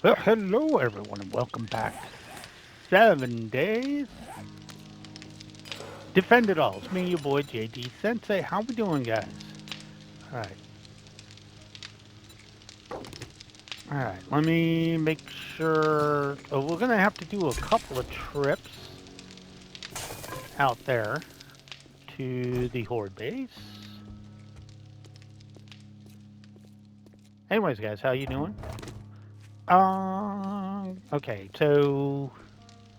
Well, hello everyone and welcome back. 7 days. Defend it all. It's me, your boy JD Sensei. How we doing, guys? Alright. Alright, let me make sure. Oh, we're gonna have to do a couple of trips out there to the horde base. Anyways, guys, how you doing? Okay, so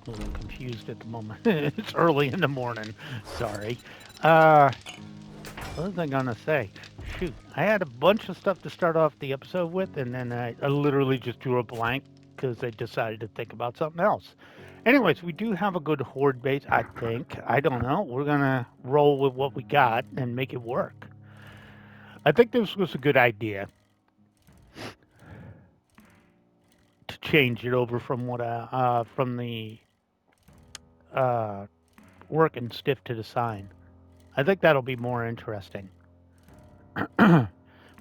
a little confused at the moment. It's early in the morning. Sorry. Uh What was I gonna say? Shoot, I had a bunch of stuff to start off the episode with, and then I literally just drew a blank because I decided to think about something else. Anyways, we do have a good horde base, I think. I don't know. We're gonna roll with what we got and make it work. I think this was a good idea to change it over from from the uh, working stiff to the sign. I think that'll be more interesting. But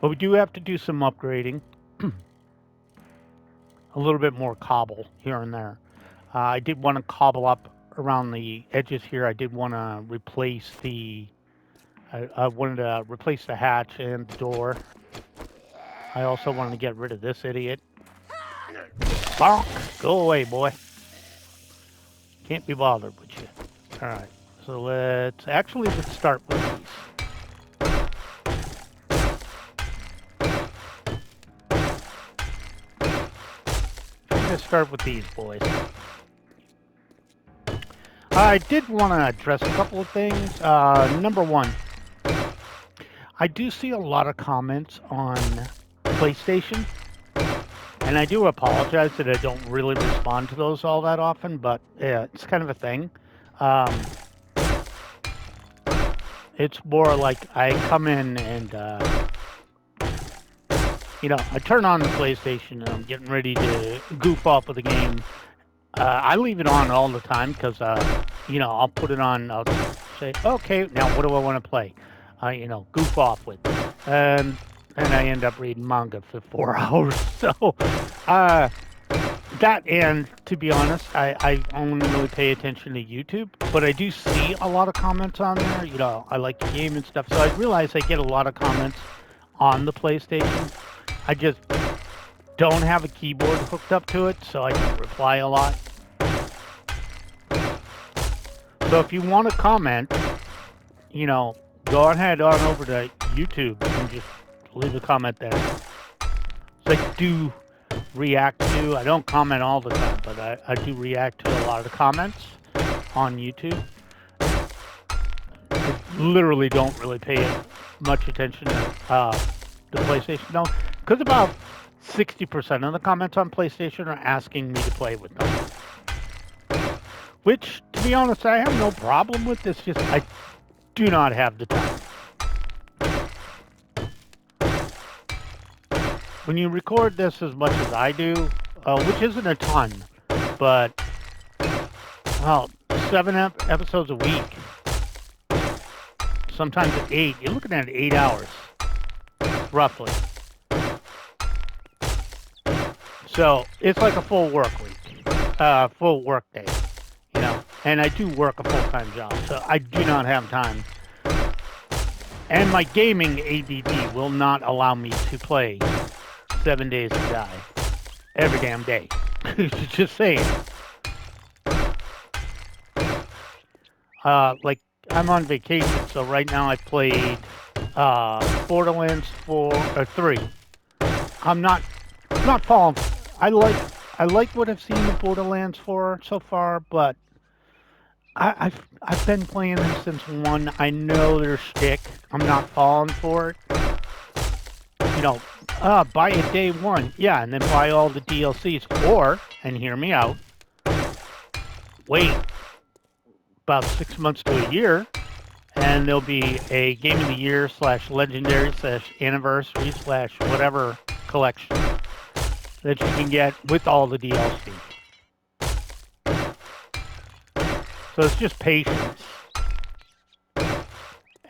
we do have to do some upgrading. A little bit more cobble here and there. I did want to cobble up around the edges here. I did want to replace the. I wanted to replace the hatch and the door. I also wanted to get rid of this idiot. Bonk! Go away, boy. Can't be bothered with you. All right. So let's start with these. Let's start with these boys. I did want to address a couple of things. Number one, I do see a lot of comments on PlayStation, and I do apologize that I don't really respond to those all that often, but yeah, it's kind of a thing. Um, it's more like I come in and, I turn on the PlayStation and I'm getting ready to goof off with the game. I leave it on all the time because, I'll put it on. I'll say, okay, now what do I want to play? Goof off with. And I end up reading manga for 4 hours. So, that and to be honest, I only really pay attention to YouTube, but I do see a lot of comments on there. I like the game and stuff. So I realize I get a lot of comments on the PlayStation. I just don't have a keyboard hooked up to it, so I don't reply a lot. So if you want to comment, go ahead on over to YouTube and just leave a comment there. So I do react to, I don't comment all the time, but I do react to a lot of the comments on YouTube. I literally don't really pay much attention to the PlayStation. No, because about 60% of the comments on PlayStation are asking me to play with them. Which, to be honest, I have no problem with. It's just I do not have the time. When you record this as much as I do, which isn't a ton, but, well, 7 episodes a week, sometimes 8, you're looking at 8 hours, roughly. So it's like a full work week, full work day, and I do work a full-time job, so I do not have time. And my gaming ADD will not allow me to play 7 days to die every damn day. Just saying. Like I'm on vacation, so right now I played Borderlands 3. I'm not falling. I like what I've seen of Borderlands 4 so far, but I've been playing them since 1. I know their shtick. I'm not falling for it. Buy it day 1. Yeah, and then buy all the DLCs. Or, and hear me out, wait about 6 months to a year, and there'll be a Game of the Year / Legendary / Anniversary / whatever collection that you can get with all the DLC. So it's just patience.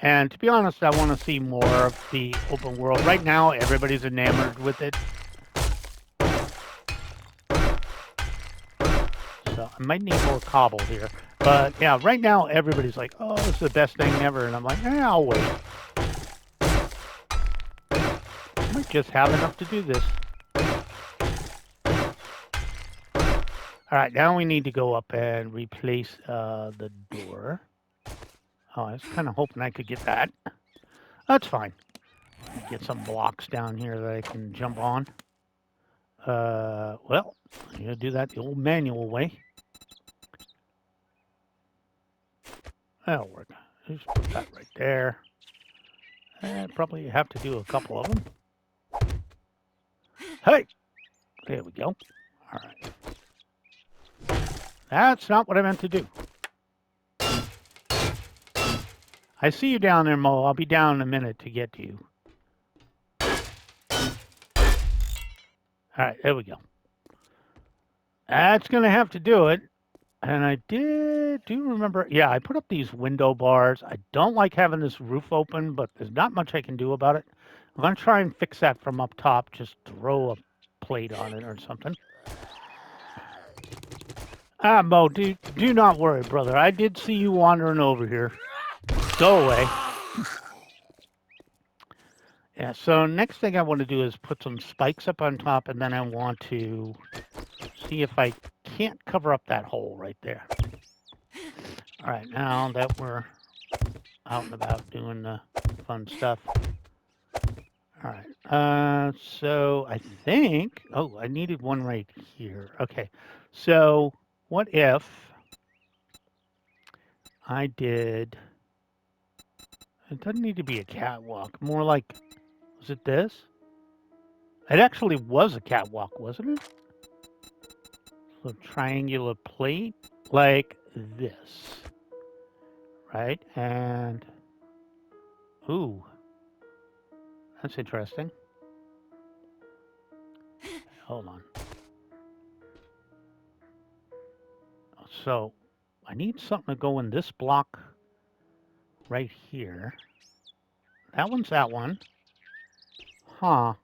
And to be honest, I want to see more of the open world. Right now, everybody's enamored with it. So I might need more cobble here. But yeah, right now everybody's like, oh, this is the best thing ever. And I'm like, I'll wait. I might just have enough to do this. All right, now we need to go up and replace the door. Oh, I was kind of hoping I could get that. That's fine. Get some blocks down here that I can jump on. Well, I'm going to do that the old manual way. That'll work. Just put that right there. And probably have to do a couple of them. Hey! There we go. All right. That's not what I meant to do. I see you down there, Mo. I'll be down in a minute to get to you. All right, there we go. That's going to have to do it. And I do remember, yeah, I put up these window bars. I don't like having this roof open, but there's not much I can do about it. I'm going to try and fix that from up top. Just throw a plate on it or something. Ah, Mo, do not worry, brother. I did see you wandering over here. Go away. Yeah, so next thing I want to do is put some spikes up on top, and then I want to see if I can't cover up that hole right there. All right, now that we're out and about doing the fun stuff. All right, so I think, oh, I needed one right here. Okay, so what if I did, it doesn't need to be a catwalk, more like, was it this? It actually was a catwalk, wasn't it? So triangular plate like this, right? And, ooh, that's interesting. Hold on. So I need something to go in this block right here. That one's that one. Huh.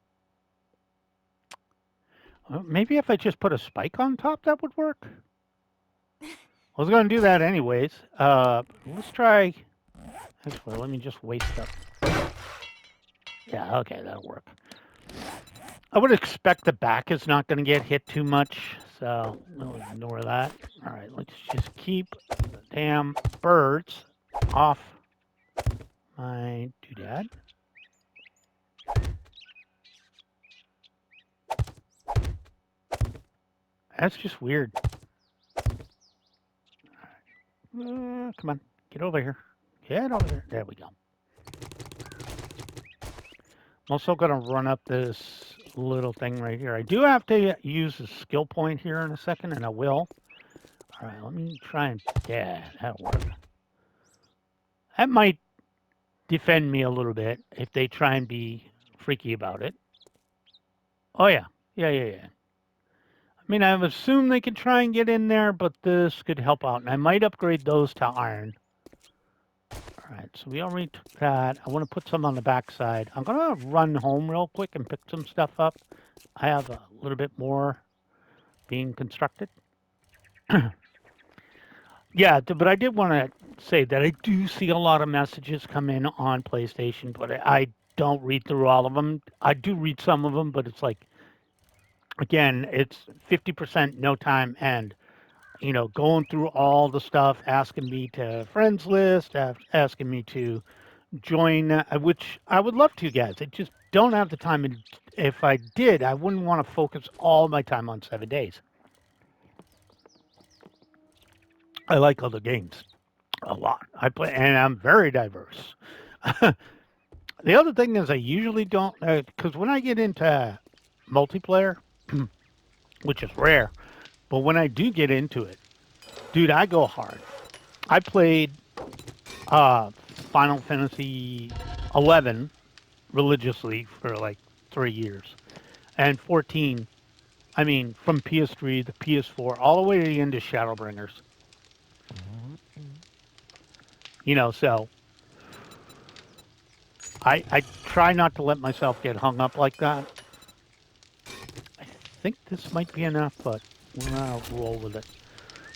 Maybe if I just put a spike on top, that would work. I was going to do that anyways. Let's try. Actually, let me just waste up. Yeah, okay, that'll work. I would expect the back is not going to get hit too much, so we'll ignore that. All right, let's just keep the damn birds off my doodad. That's just weird. Come on, get over here. Get over there. There we go. I'm also going to run up this little thing right here. I do have to use a skill point here in a second, and I will. All right, let me try and, yeah, that'll work. That might defend me a little bit if they try and be freaky about it. Oh, yeah. Yeah. I mean, I would assume they could try and get in there, but this could help out. And I might upgrade those to iron. All right, so we already took that. I want to put some on the back side. I'm going to run home real quick and pick some stuff up. I have a little bit more being constructed. Yeah, but I did want to say that I do see a lot of messages come in on PlayStation, but I don't read through all of them. I do read some of them, but it's like, again, it's 50% no time and, you know, going through all the stuff, asking me to friends list, asking me to join, which I would love to, guys. I just don't have the time. And if I did, I wouldn't want to focus all my time on 7 days. I like other games a lot. I play, and I'm very diverse. The other thing is, I usually don't, because when I get into multiplayer, which is rare, but when I do get into it, dude, I go hard. I played Final Fantasy 11 religiously for like 3 years, and 14. I mean, from PS3 to PS4, all the way to the end of Shadowbringers. You know, so I try not to let myself get hung up like that. I think this might be enough, but we'll roll with it.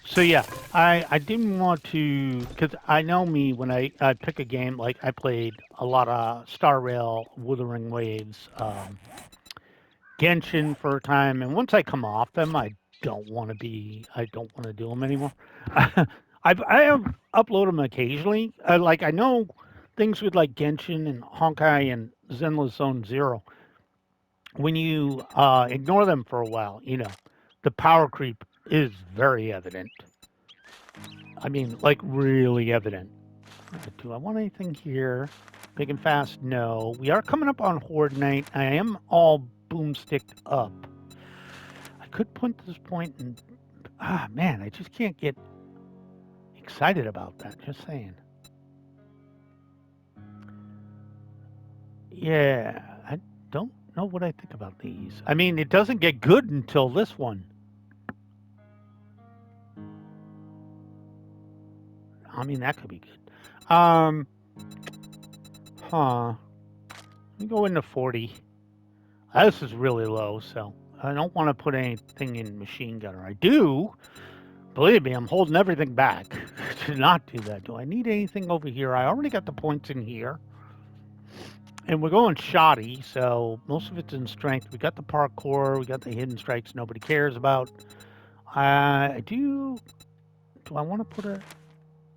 So yeah, I didn't want to because I know me when I pick a game like I played a lot of Star Rail, Wuthering Waves, Genshin for a time, and once I come off them, I don't want to do them anymore. I have upload them occasionally. Like I know things with like Genshin and Honkai and Zenless Zone Zero. When you ignore them for a while, the power creep is very evident. I mean, like really evident. Do I want anything here? Big and fast? No. We are coming up on Horde Night. I am all boomsticked up. I could point to this point and man, I just can't get excited about that. Just saying. Yeah, I don't know what I think about these. I mean, it doesn't get good until this one. I mean, that could be good. Huh. Let me go into 40. This is really low, so I don't want to put anything in machine gunner. I do. Believe me, I'm holding everything back to not do that. Do I need anything over here? I already got the points in here. And we're going shoddy, so most of it's in strength. We got the parkour, we got the hidden strikes nobody cares about. I do. Do I want to put a.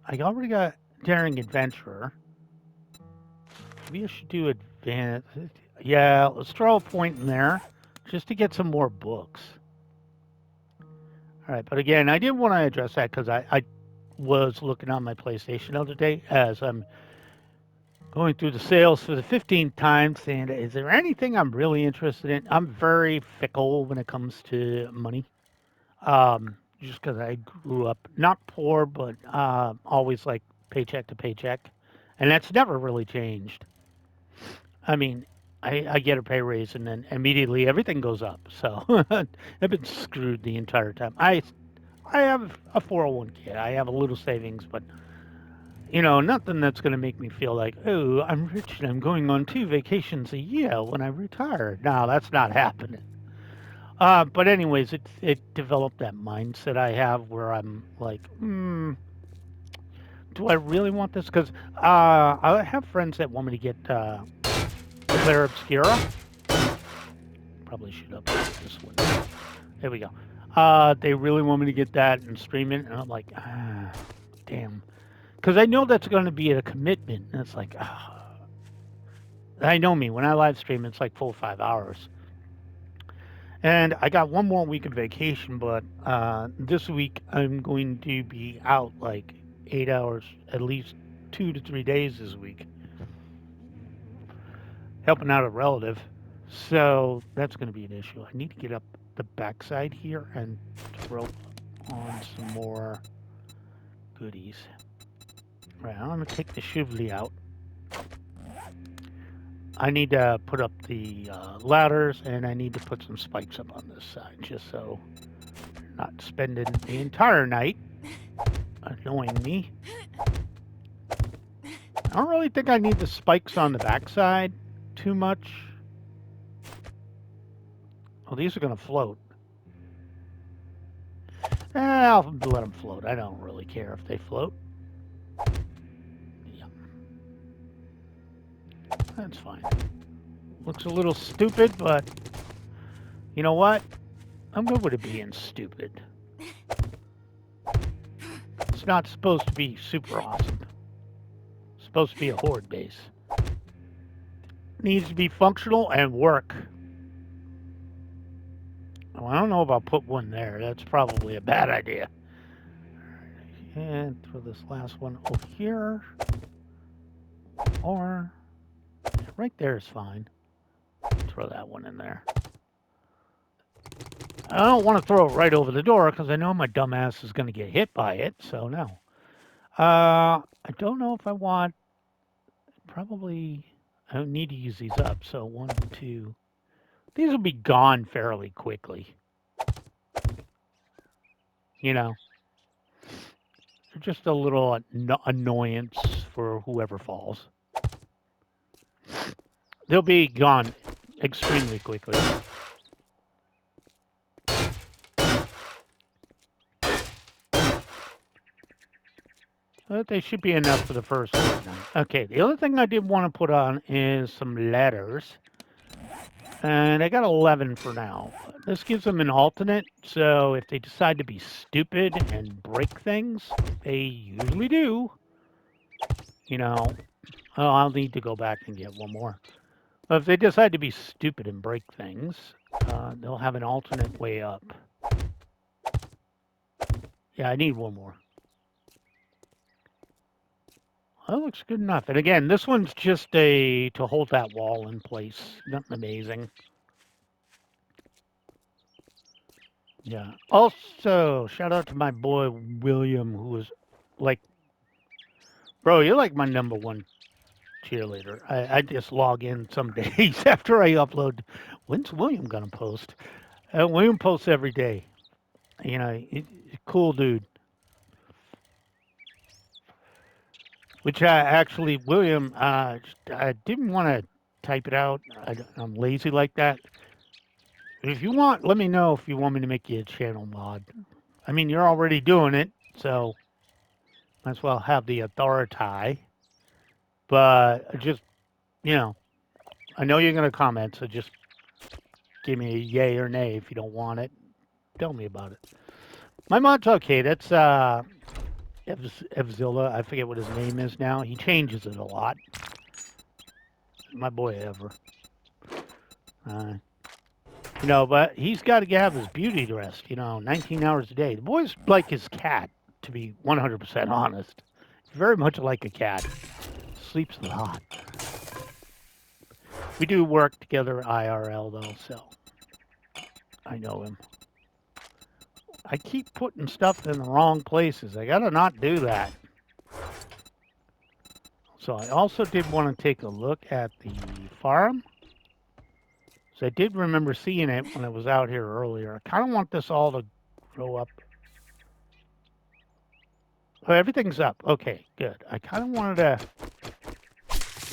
I already got Daring Adventurer. Maybe I should do Advanced. Yeah, let's throw a point in there just to get some more books. All right, but again, I did want to address that because I was looking on my PlayStation the other day as I'm going through the sales for the 15th time, saying, is there anything I'm really interested in? I'm very fickle when it comes to money. Just because I grew up not poor, but always like paycheck to paycheck. And that's never really changed. I mean, I get a pay raise and then immediately everything goes up. So I've been screwed the entire time. I have a 401k. I have a little savings, but nothing that's going to make me feel like, oh, I'm rich and I'm going on 2 vacations a year when I retire. No, that's not happening. But anyways, it developed that mindset I have where I'm like, do I really want this? Because I have friends that want me to get Claire Obscura. Probably should update this one. There we go. They really want me to get that and stream it, and I'm like, damn. Because I know that's going to be a commitment. And it's like, I know me. When I live stream, it's like full 5 hours. And I got one more week of vacation, but this week I'm going to be out like 8 hours, at least 2 to 3 days this week, helping out a relative. So that's going to be an issue. I need to get up the backside here and throw on some more goodies. Right, I'm going to take the Shivli out. I need to put up the ladders, and I need to put some spikes up on this side, just so you're not spending the entire night annoying me. I don't really think I need the spikes on the backside too much. Oh, these are going to float. I'll let them float. I don't really care if they float. Yeah. That's fine. Looks a little stupid, but you know what? I'm good with it being stupid. It's not supposed to be super awesome. It's supposed to be a horde base. It needs to be functional and work. Oh, I don't know about put one there. That's probably a bad idea. And throw this last one over here. Or right there is fine. Throw that one in there. I don't want to throw it right over the door because I know my dumbass is going to get hit by it. So no. I don't know if I want. Probably I don't need to use these up. So 1, 2. These will be gone fairly quickly. Just a little annoyance for whoever falls. They'll be gone extremely quickly. But they should be enough for the first night. Okay, the other thing I did want to put on is some letters. And I got 11 for now. This gives them an alternate, so if they decide to be stupid and break things, they usually do, you know. Oh, I'll need to go back and get one more. But if they decide to be stupid and break things, they'll have an alternate way up. Yeah, I need one more. That looks good enough. And again, this one's just to hold that wall in place. Nothing amazing. Yeah. Also, shout out to my boy William, who was like, bro, you're like my number one cheerleader. I just log in some days after I upload. When's William gonna post? William posts every day. You know, cool dude. Which actually, William, I didn't want to type it out. I'm lazy like that. If you want, let me know if you want me to make you a channel mod. I mean, you're already doing it, so might as well have the authority. But just, you know, I know you're going to comment, so just give me a yay or nay if you don't want it. Tell me about it. My mod's okay. That's Evzilla. I forget what his name is now. He changes it a lot. My boy Ever. You know, but he's got to have his beauty rest, 19 hours a day. The boy's like his cat, to be 100% honest. Very much like a cat. Sleeps a lot. We do work together IRL, though, so I know him. I keep putting stuff in the wrong places. I got to not do that. So I also did want to take a look at the farm. So I did remember seeing it when I was out here earlier. I kind of want this all to grow up. Oh, everything's up. Okay, good. I kind of wanted to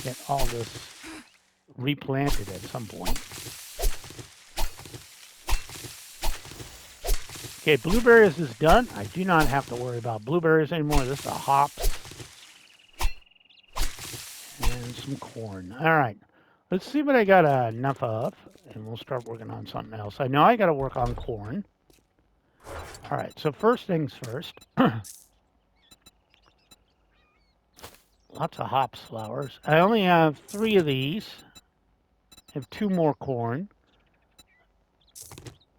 get all this replanted at some point. Okay, blueberries is done. I do not have to worry about blueberries anymore. This is a hops and some corn. All right, let's see what I got enough of, and we'll start working on something else. I know I got to work on corn. All right, so first things first. Lots of hops flowers. I only have 3 of these. I have 2 more corn.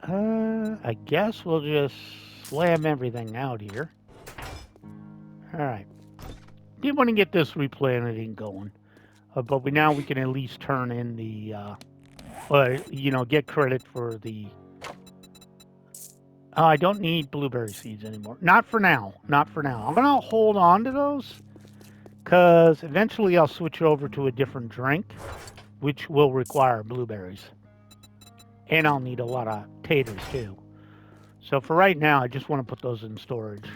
I guess we'll just slam everything out here. All right. Did want to get this replanting going, but now we can at least turn in the, get credit for the. I don't need blueberry seeds anymore. Not for now. Not for now. I'm gonna hold on to those because eventually I'll switch over to a different drink, which will require blueberries, and I'll need a lot of taters too. So for right now, I just want to put those in storage.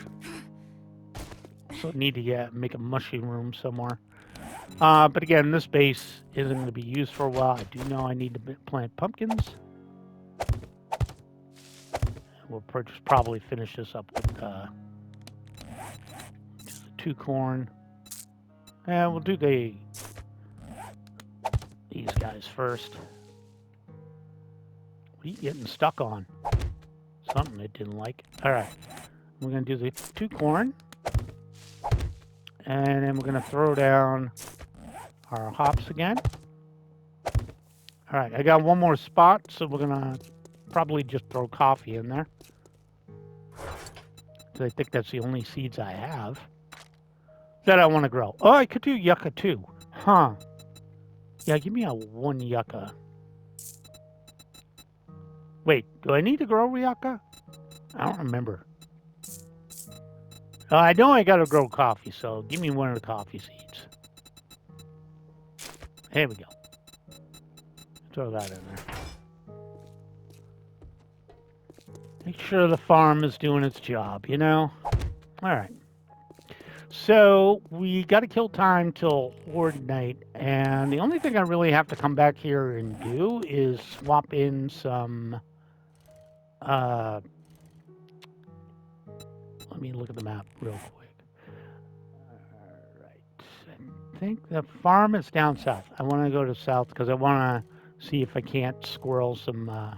So I need to make a mushy room somewhere. But again, this base isn't going to be used for a while. I do know I need to plant pumpkins. We'll probably finish this up with just the 2 corn. And we'll do these guys first. What are you getting stuck on? Something it didn't like. All right. We're going to do the 2 corn. And then we're going to throw down our hops again. All right. I got one more spot, so we're going to probably just throw coffee in there. So I think that's the only seeds I have that I want to grow. Oh, I could do yucca too. Huh. Yeah, give me a 1 yucca. Wait, do I need to grow yucca? I don't remember. I know I got to grow coffee, so give me 1 of the coffee seeds. There we go. Throw that in there. Make sure the farm is doing its job, All right. So we got to kill time till horde night, and the only thing I really have to come back here and do is swap in some. Let me look at the map real quick. think the farm is down south. I want to go to south because I want to see if I can't squirrel some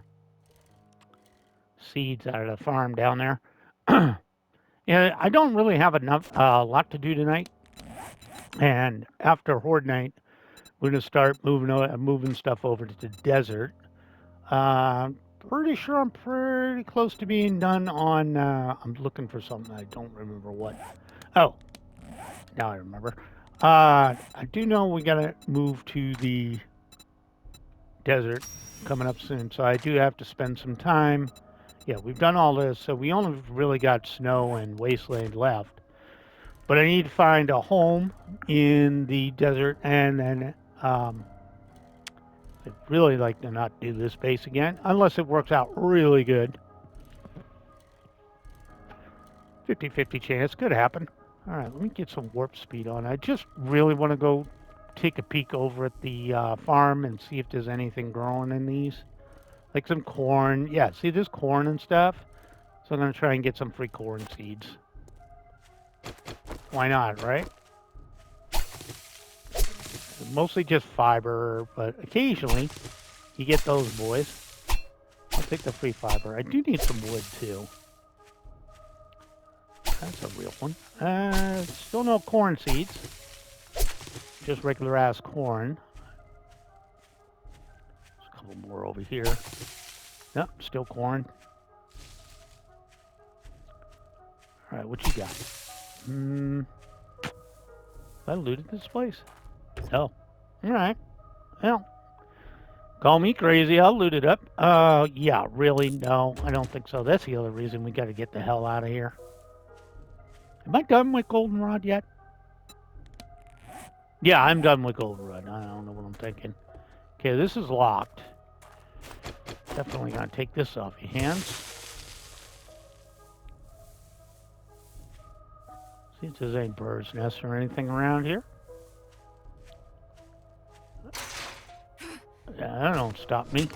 seeds out of the farm down there. Yeah, I don't really have enough lot to do tonight. And after Horde Night, we're gonna start moving stuff over to the desert. Pretty sure I'm pretty close to being done on. I'm looking for something. I don't remember what. Oh, now I remember. I do know we gotta move to the desert coming up soon, so I do have to spend some time. Yeah, we've done all this, so we only really got snow and wasteland left. But I need to find a home in the desert, and then I'd really like to not do this base again, unless it works out really good. 50-50 chance, could happen. All right, let me get some warp speed on. I just really want to go take a peek over at the farm and see if there's anything growing in these. Like some corn. Yeah, see, there's corn and stuff. So I'm going to try and get some free corn seeds. Why not, right? Mostly just fiber, but occasionally you get those boys. I'll take the free fiber. I do need some wood, too. That's a real one. Still no corn seeds. Just regular ass corn. There's a couple more over here. Nope, still corn. Alright, what you got? I looted this place. Oh. Alright. Well. Call me crazy, I'll loot it up. Yeah, really? No, I don't think so. That's the other reason we gotta get the hell out of here. Am I done with goldenrod yet? Yeah, I'm done with goldenrod. I don't know what I'm thinking. Okay, this is locked. Definitely gonna take this off your hands. See if there's any bird's nests or anything around here. Yeah, that don't stop me.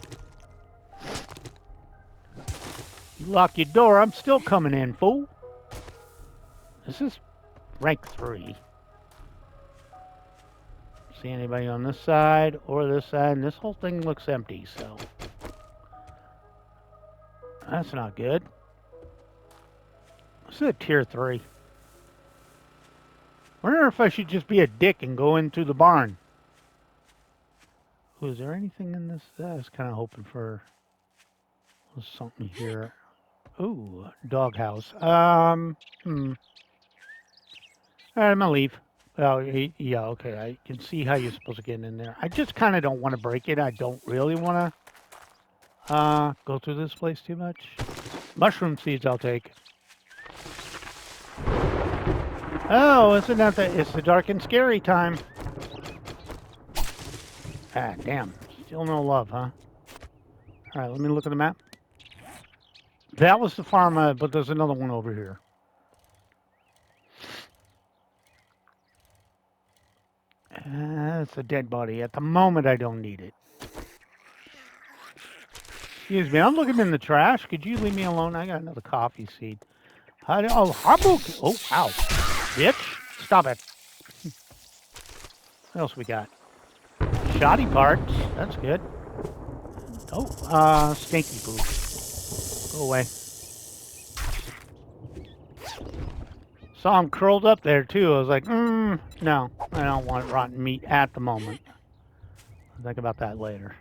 You lock your door, I'm still coming in, fool. This is rank 3. See anybody on this side or this side, and this whole thing looks empty, so that's not good. This is a tier 3. I wonder if I should just be a dick and go into the barn. Ooh, is there anything in this? I was kind of hoping for something here. Ooh, doghouse. Alright, I'm gonna leave. Oh, yeah, okay. I can see how you're supposed to get in there. I just kind of don't want to break it. I don't really want to go through this place too much. Mushroom seeds I'll take. Oh, isn't that it's the dark and scary time. Ah, damn. Still no love, huh? Alright, let me look at the map. That was the farm, but there's another one over here. It's a dead body. At the moment, I don't need it. Excuse me, I'm looking in the trash. Could you leave me alone? I got another coffee seed. Oh, Harbook. Oh, ow. Bitch. Stop it. What else we got? Shoddy parts. That's good. Oh, stinky poop. Go away. Saw him curled up there, too. I was like, no, I don't want rotten meat at the moment. I'll think about that later.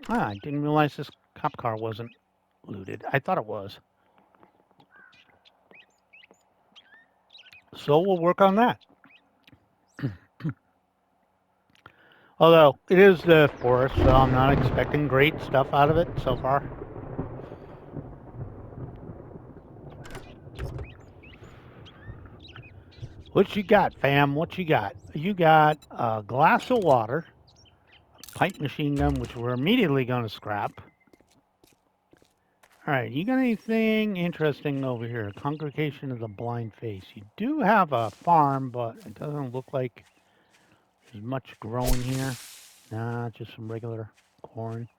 Ah, I didn't realize this cop car wasn't looted. I thought it was. So we'll work on that. Although, it is the forest, so I'm not expecting great stuff out of it so far. What you got, fam? What you got? You got a glass of water, a pipe machine gun, which we're immediately going to scrap. All right, you got anything interesting over here? Congregation of the Blind Face. You do have a farm, but it doesn't look like there's much growing here. Nah, just some regular corn.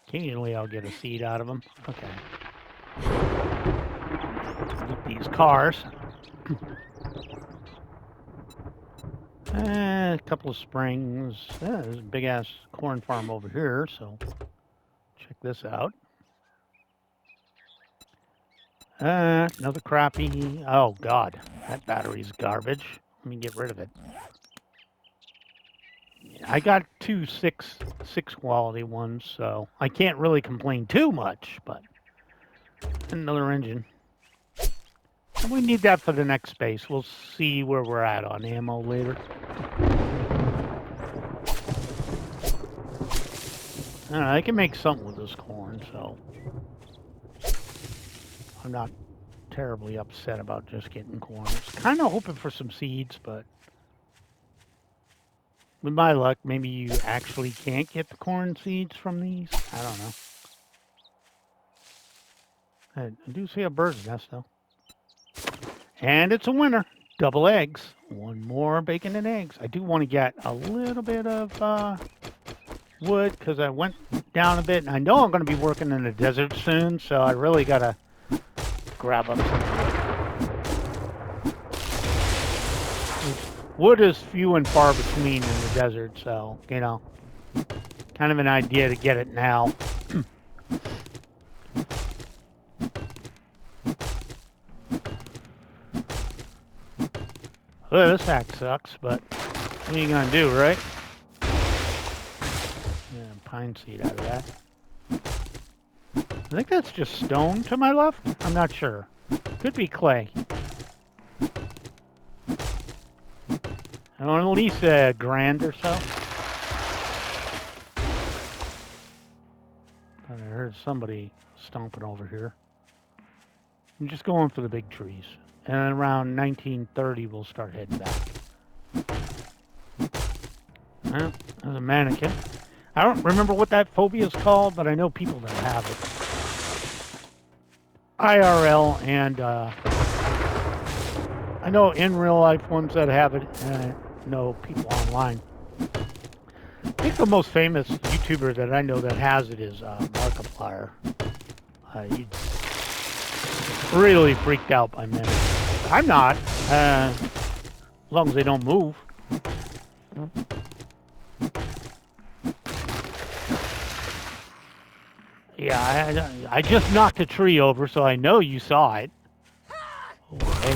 Occasionally I'll get a seed out of them. Okay. Loot these cars. A couple of springs. There's a big ass corn farm over here, so check this out. Another crappie. Oh god, that battery's garbage. Let me get rid of it. I got two six quality ones, so I can't really complain too much, but another engine. And we need that for the next space. We'll see where we're at on ammo later. I can make something with this corn, so I'm not terribly upset about just getting corn. I was kind of hoping for some seeds, but with my luck, maybe you actually can't get the corn seeds from these. I don't know. I do see a bird's nest, though. And it's a winner. Double eggs. One more bacon and eggs. I do want to get a little bit of wood because I went down a bit. And I know I'm going to be working in the desert soon, so I really got to grab up some wood. Wood is few and far between in the desert, so, you know, kind of an idea to get it now. Well, this hack sucks, but what are you going to do, right? Yeah, pine seed out of that. I think that's just stone to my left. I'm not sure. Could be clay. I want at least a grand or so. I heard somebody stomping over here. I'm just going for the big trees. And around 1930, we'll start heading back. Well, there's a mannequin. I don't remember what that phobia is called, but I know people that have it. IRL and I know in real life ones that have it, and I know people online. I think the most famous YouTuber that I know that has it is Markiplier. He's really freaked out by men. I'm not, as long as they don't move. Yeah, I just knocked a tree over, so I know you saw it. Okay.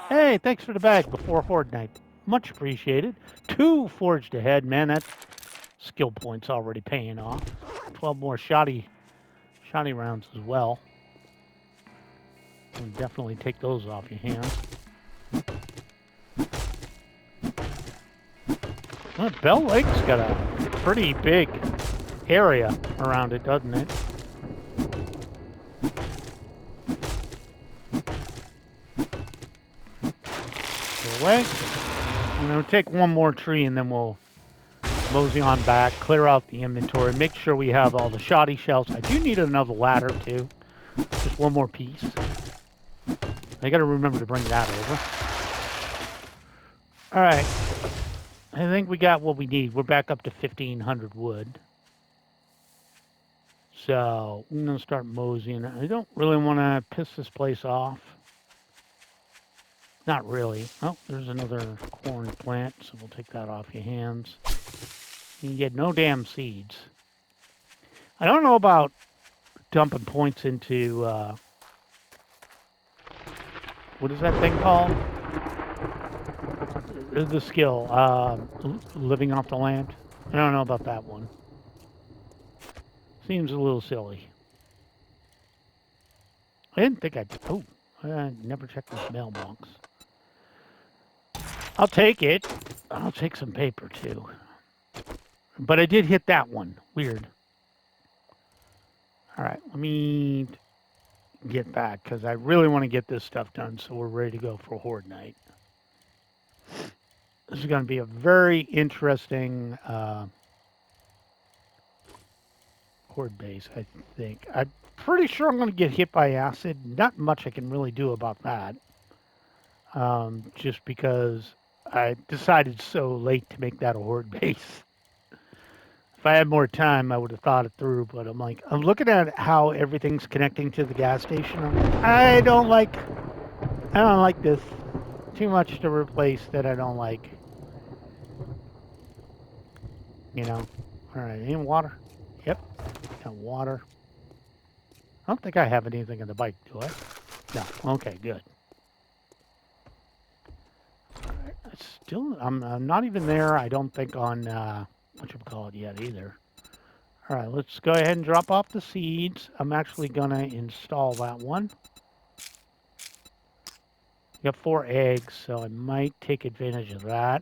Hey, thanks for the bag before Horde Night. Much appreciated. 2 forged ahead, man. That skill point's already paying off. 12 more shoddy rounds as well. We'll definitely take those off your hands. Well, Bell Lake's got a pretty big area around it, doesn't it? Go away. I'm going to take one more tree and then we'll mosey on back, clear out the inventory, make sure we have all the shoddy shells. I do need another ladder too. Just one more piece. I got to remember to bring that over. All right. I think we got what we need. We're back up to 1,500 wood. So I'm going to start moseying. I don't really want to piss this place off. Not really. Oh, there's another corn plant, so we'll take that off your hands. You can get no damn seeds. I don't know about dumping points into, what is that thing called? The skill, living off the land. I don't know about that one. Seems a little silly. I didn't think I'd... Oh, I never checked this mailbox. I'll take it. I'll take some paper, too. But I did hit that one. Weird. All right, let me get back, because I really want to get this stuff done so we're ready to go for Horde Night. This is going to be a very interesting Horde base, I think. I'm pretty sure I'm going to get hit by acid. Not much I can really do about that. Just because I decided so late to make that a Horde base. If I had more time, I would have thought it through, but I'm looking at how everything's connecting to the gas station. I'm like, I don't like I don't like this. Too much to replace that I don't like. You know. Alright, any water? Yep. Got water. I don't think I have anything in the bike, do I? No. Okay, good. Alright, still, I'm not even there, I don't think, on, whatchamacallit yet either. Alright, let's go ahead and drop off the seeds. I'm actually gonna install that one. Got 4 eggs, so I might take advantage of that.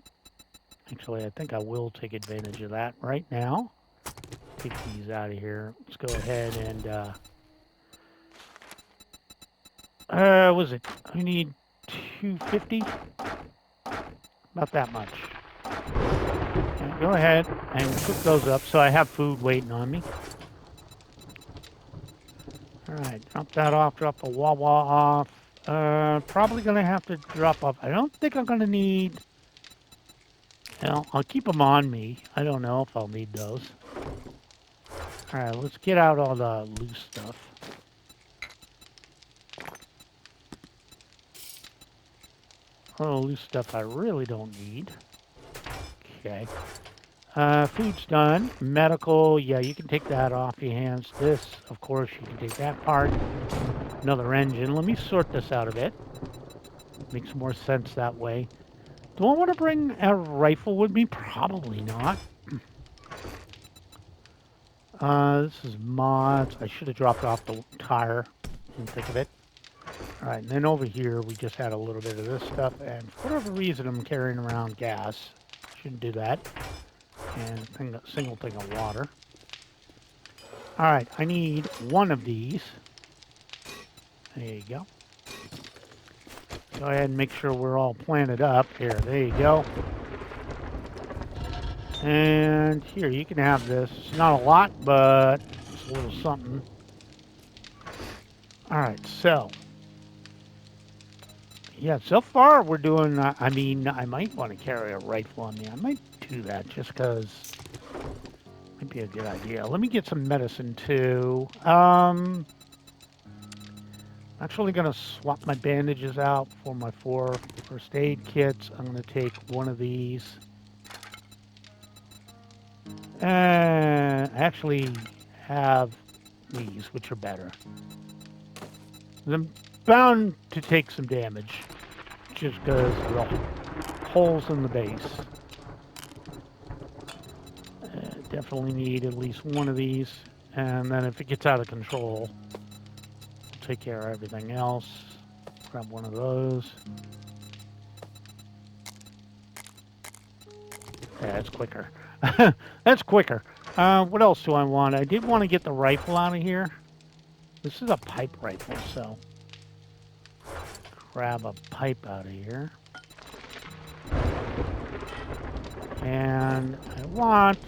Actually, I think I will take advantage of that right now. Take these out of here. Let's go ahead and, was it? I need 250? About that much. Okay, go ahead and cook those up so I have food waiting on me. Alright, drop that off, drop the Wawa off. Probably gonna have to drop off. I don't think I'm gonna need... Well, I'll keep them on me. I don't know if I'll need those. Alright, let's get out all the loose stuff. All the loose stuff I really don't need. Okay. Food's done. Medical, yeah, you can take that off your hands. This, of course, you can take that part. Another engine. Let me sort this out a bit. Makes more sense that way. Do I want to bring a rifle with me? Probably not. This is mods. I should have dropped off the tire. Didn't think of it. Alright, and then over here we just had a little bit of this stuff, and for whatever reason I'm carrying around gas. Shouldn't do that. And a single thing of water. Alright, I need one of these. There you go. Go ahead and make sure we're all planted up. Here, there you go. And here, you can have this. It's not a lot, but it's a little something. Alright, so. Yeah, so far we're doing, I mean, I might want to carry a rifle on me. I might do that just because it might be a good idea. Let me get some medicine too. Actually going to swap my bandages out for my 4 first aid kits. I'm going to take one of these. I actually have these, which are better. I'm bound to take some damage, just because of the holes in the base. Definitely need at least one of these, and then if it gets out of control, I'll take care of everything else. Grab one of those. Yeah, that's quicker. That's quicker. What else do I want? I did want to get the rifle out of here. This is a pipe rifle, so grab a pipe out of here. And I want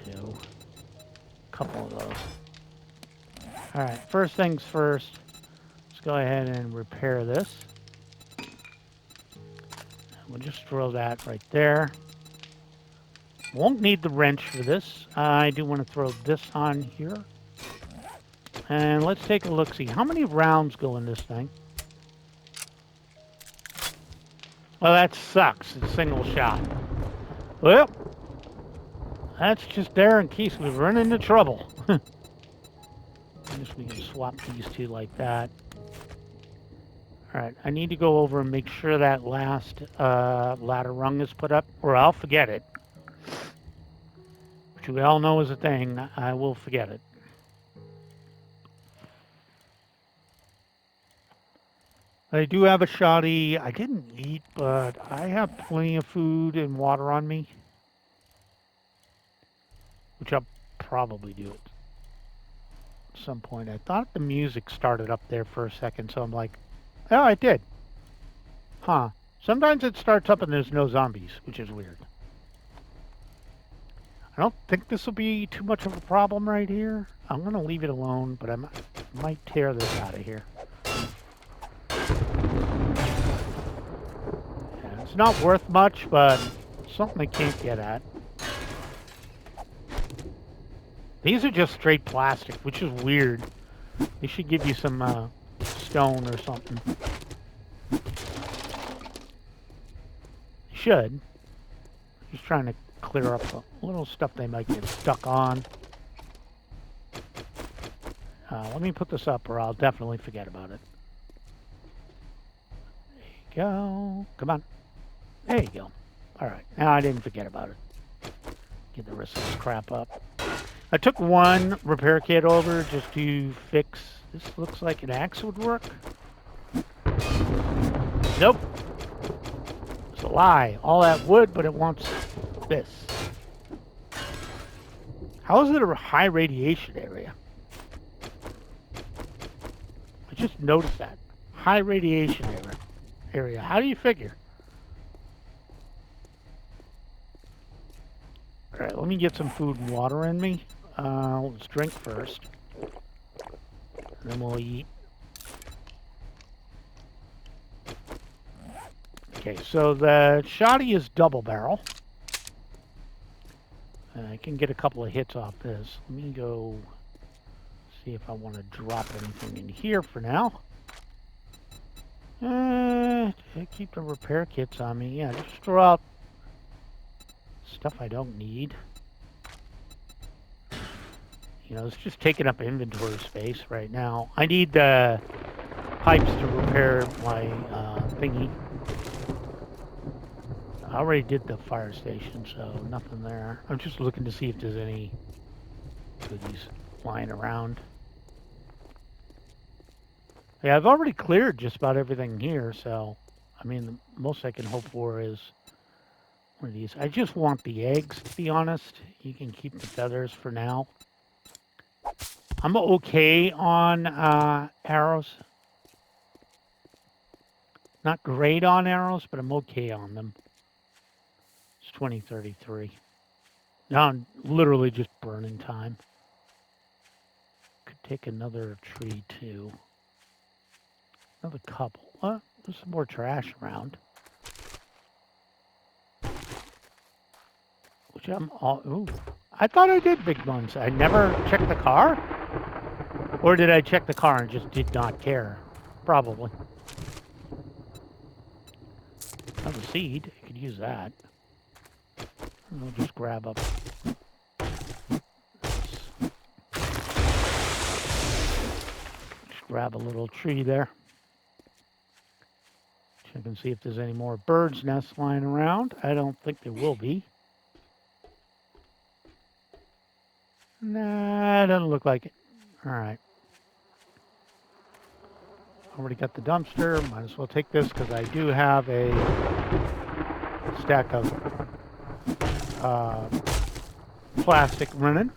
a couple of those. Alright, first things first. Let's go ahead and repair this. We'll just throw that right there. Won't need the wrench for this. I do want to throw this on here. And let's take a look, see how many rounds go in this thing. Well, that sucks. It's single shot. Well, that's just there in case we run into trouble. I guess we can swap these two like that. Alright, I need to go over and make sure that last ladder rung is put up, or I'll forget it. Which we all know is a thing. I will forget it. I do have a shoddy. I didn't eat, but I have plenty of food and water on me. Which I'll probably do at some point. I thought the music started up there for a second, so I'm like, oh, it did. Huh. Sometimes it starts up and there's no zombies, which is weird. I don't think this will be too much of a problem right here. I'm going to leave it alone, but I might tear this out of here. Yeah, it's not worth much, but something I can't get at. These are just straight plastic, which is weird. They should give you some stone or something. Should. Just trying to clear up the little stuff they might get stuck on. Let me put this up or I'll definitely forget about it. There you go. Come on. There you go. Alright, now I didn't forget about it. Get the rest of this crap up. I took one repair kit over just to fix... This looks like an axe would work. Nope. It's a lie. All that wood, but it wants this. How is it a high radiation area? I just noticed that. High radiation area. How do you figure? Alright, let me get some food and water in me. Let's drink first. And then we'll eat. Okay, so the shoddy is double barrel. I can get a couple of hits off this. Let me go see if I want to drop anything in here for now. Keep the repair kits on me. Yeah, just throw out stuff I don't need. You know, it's just taking up inventory space right now. I need the pipes to repair my thingy. I already did the fire station, so nothing there. I'm just looking to see if there's any goodies lying around. Yeah, I've already cleared just about everything here, so I mean, the most I can hope for is one of these. I just want the eggs, to be honest. You can keep the feathers for now. I'm okay on arrows. Not great on arrows, but I'm okay on them. It's 2033. Now I'm literally just burning time. Could take another tree too. Another couple. There's some more trash around. Which I'm all... Ooh. I thought I did big buns. I never checked the car? Or did I check the car and just did not care? Probably. Another seed. I could use that. I'll just grab up this. Just grab a little tree there. Check and see if there's any more birds' nests lying around. I don't think there will be. Nah, doesn't look like it. Alright. Already got the dumpster. Might as well take this because I do have a stack of plastic running.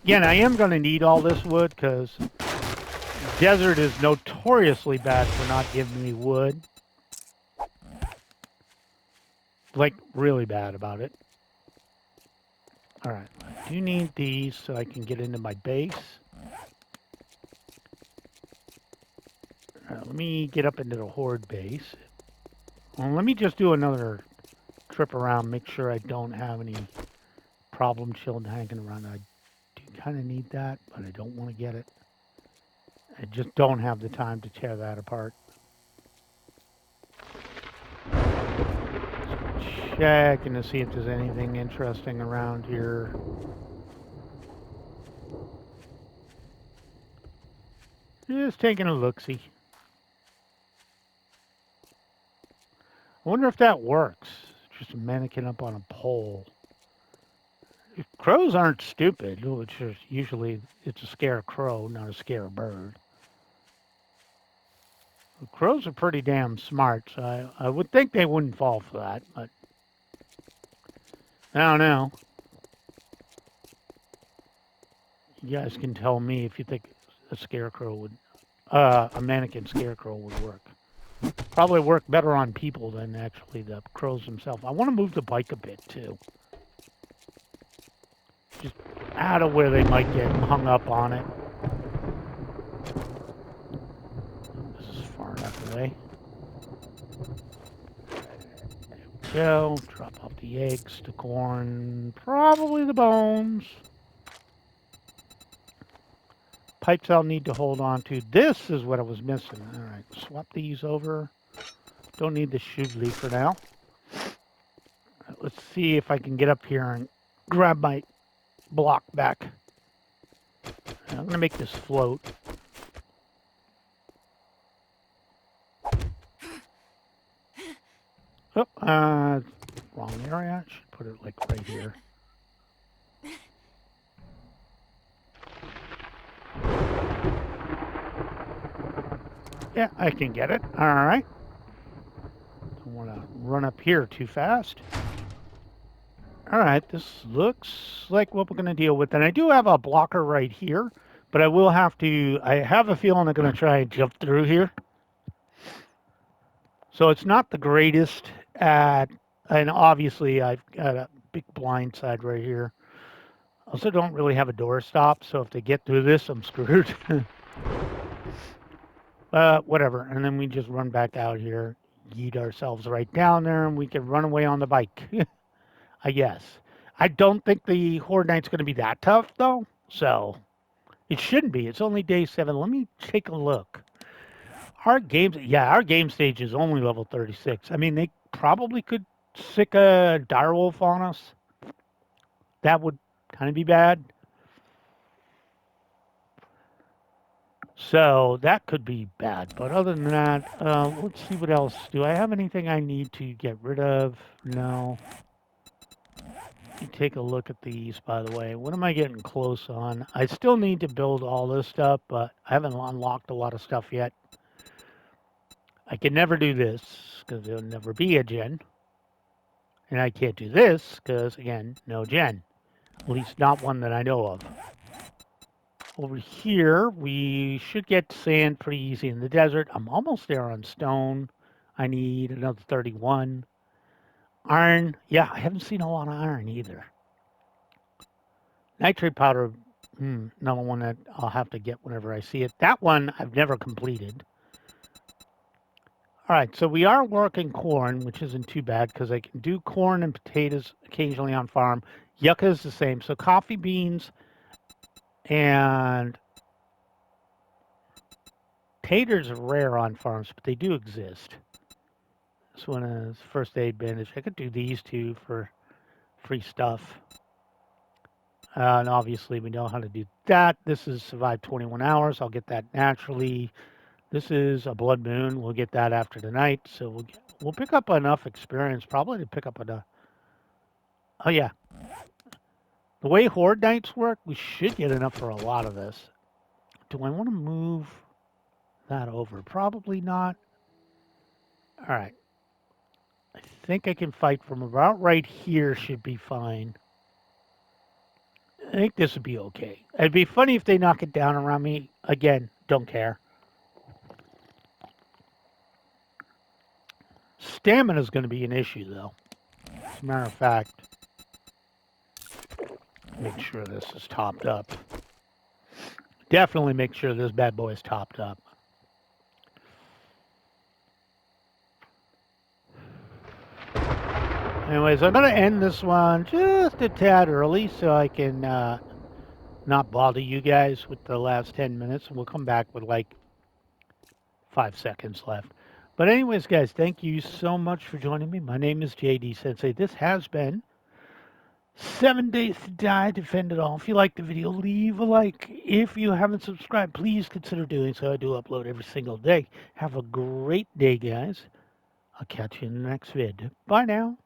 Again, I am going to need all this wood because desert is notoriously bad for not giving me wood. Like, really bad about it. Alright, I do need these so I can get into my base. Alright, let me get up into the horde base. Well, let me just do another trip around, make sure I don't have any problem children hanging around. I do kind of need that, but I don't want to get it. I just don't have the time to tear that apart. Checking to see if there's anything interesting around here. Just taking a look-see. I wonder if that works. Just a mannequin up on a pole. Crows aren't stupid, which is usually it's a scare crow, not a scare bird. Crows are pretty damn smart, so I would think they wouldn't fall for that, but I don't know. You guys can tell me if you think a scarecrow would, a mannequin scarecrow would work. Probably work better on people than actually the crows themselves. I want to move the bike a bit too. Just out of where they might get hung up on it. This is far enough away. There we go. Drop off the eggs, the corn, probably the bones. pipes I'll need to hold on to. This is what I was missing. All right, swap these over. Don't need the shively for now. Let's see if I can get up here and grab my block back. I'm going to make this float. Oh, wrong area. I should put it like right here. Yeah, I can get it. All right. Don't want to run up here too fast. All right, this looks like what we're going to deal with. And I do have a blocker right here, but I will have to, I have a feeling I'm going to try and jump through here. So it's not the greatest at, and obviously I've got a big blind side right here. Also don't really have a door stop, so if they get through this, I'm screwed. Whatever. And then we just run back out here, yeet ourselves right down there, and we can run away on the bike. I guess. I don't think the Horde Knight's going to be that tough, though. So it shouldn't be. It's only day 7. Let me take a look. Our game stage is only level 36. I mean, they probably could sick a direwolf on us. That would kind of be bad. So that could be bad. But other than that, let's see what else. Do I have anything I need to get rid of? No. Let me take a look at these, by the way. What am I getting close on? I still need to build all this stuff, but I haven't unlocked a lot of stuff yet. I can never do this, because there'll never be a gen. And I can't do this, because, again, no gen. At least not one that I know of. Over here, we should get sand pretty easy in the desert. I'm almost there on stone. I need another 31. Iron. Yeah, I haven't seen a lot of iron either. Nitrate powder, another one that I'll have to get whenever I see it. That one I've never completed. All right, so we are working corn, which isn't too bad because I can do corn and potatoes occasionally on farm. Yucca is the same. So coffee beans and taters are rare on farms, but they do exist. This one is first aid bandage. I could do these two for free stuff. And obviously we know how to do that. This is survive 21 hours. I'll get that naturally. This is a blood moon. We'll get that after tonight. So we'll pick up enough experience probably to pick up enough. Oh yeah. The way Horde Knights work, we should get enough for a lot of this. Do I want to move that over? Probably not. All right. I think I can fight from about right here should be fine. I think this would be okay. It'd be funny if they knock it down around me. Again, don't care. Stamina is going to be an issue, though. As a matter of fact, make sure this is topped up. Definitely make sure this bad boy is topped up. Anyways, I'm going to end this one just a tad early so I can not bother you guys with the last 10 minutes. And we'll come back with like 5 seconds left. But anyways, guys, thank you so much for joining me. My name is JD Sensei. This has been 7 Days to Die, Defend It All. If you liked the video, leave a like. If you haven't subscribed, please consider doing so. I do upload every single day. Have a great day, guys. I'll catch you in the next vid. Bye now.